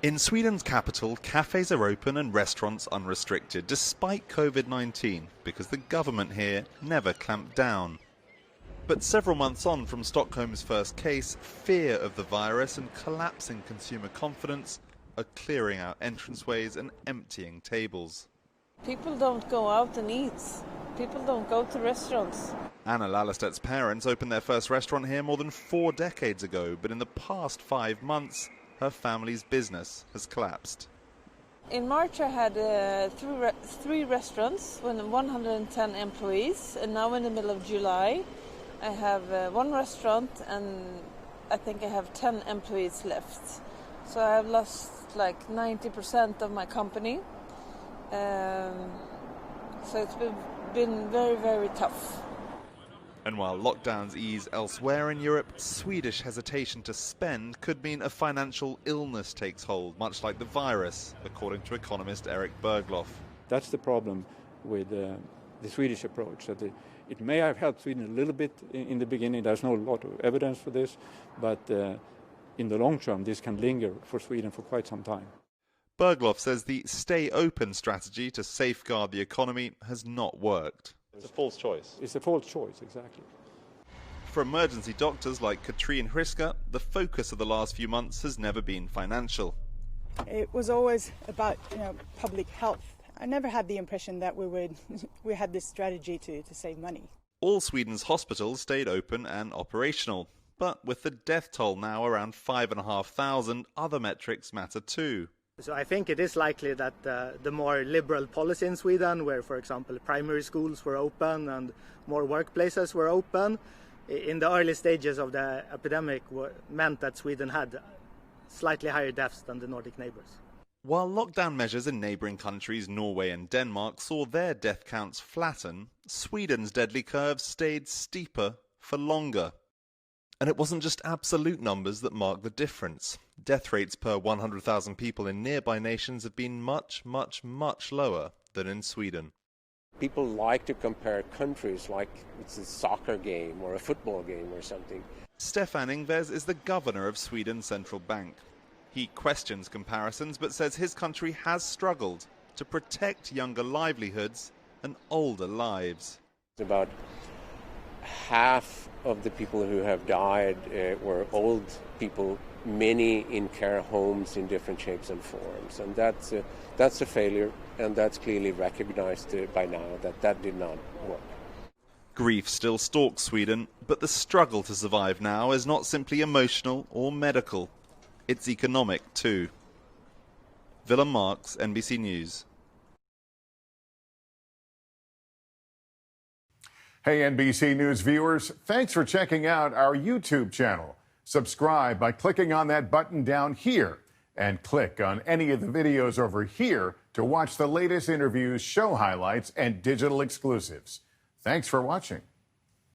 In Sweden's capital, cafes are open and restaurants unrestricted, despite COVID-19, because the government here never clamped down. But several months on from Stockholm's first case, fear of the virus and collapsing consumer confidence are clearing out entranceways and emptying tables. People don't go out and eat. People don't go to restaurants. Anna LALLERSTEDT's parents opened their first restaurant here more than 4 decades ago, but in the past 5 months, her family's business has collapsed. In March I had 3 restaurants with 110 employees, and now in the middle of July I have 1 restaurant and I think I have 10 employees left. So I have lost like 90% of my company. So it's been very, very tough. And while lockdowns ease elsewhere in Europe, Swedish hesitation to spend could mean a financial illness takes hold, much like the virus, according to economist ERIK BERGLOF. That's the problem with the Swedish approach. That it may have helped Sweden a little bit in the beginning. There's no lot of evidence for this, but in the long term, this can linger for Sweden for quite some time. BERGLOF says the stay open strategy to safeguard the economy has not worked. It's a false choice. It's a false choice, exactly. For emergency doctors like Katrin Hryska, the focus of the last few months has never been financial. It was always about public health. I never had the impression that we had this strategy to save money. All Sweden's hospitals stayed open and operational, but with the death toll now around 5,500, other metrics matter too. So I think it is likely that the more liberal policy in Sweden, where, for example, primary schools were open and more workplaces were open, in the early stages of the epidemic meant that Sweden had slightly higher deaths than the Nordic neighbors. While lockdown measures in neighbouring countries Norway and Denmark saw their death counts flatten, Sweden's deadly curve stayed steeper for longer. And it wasn't just absolute numbers that marked the difference. Death rates per 100,000 people in nearby nations have been much, much, much lower than in Sweden. People like to compare countries like it's a soccer game or a football game or something. STEFAN INGVES is the governor of Sweden's central bank. He questions comparisons but says his country has struggled to protect younger livelihoods and older lives. About half of the people who have died were old people, many in care homes in different shapes and forms. And that's a failure, and that's clearly recognized by now that did not work. Grief still stalks Sweden, but the struggle to survive now is not simply emotional or medical. It's economic too. Willem Marks, NBC News. Hey NBC News viewers, thanks for checking out our YouTube channel. Subscribe by clicking on that button down here and click on any of the videos over here to watch the latest interviews, show highlights, and digital exclusives. Thanks for watching.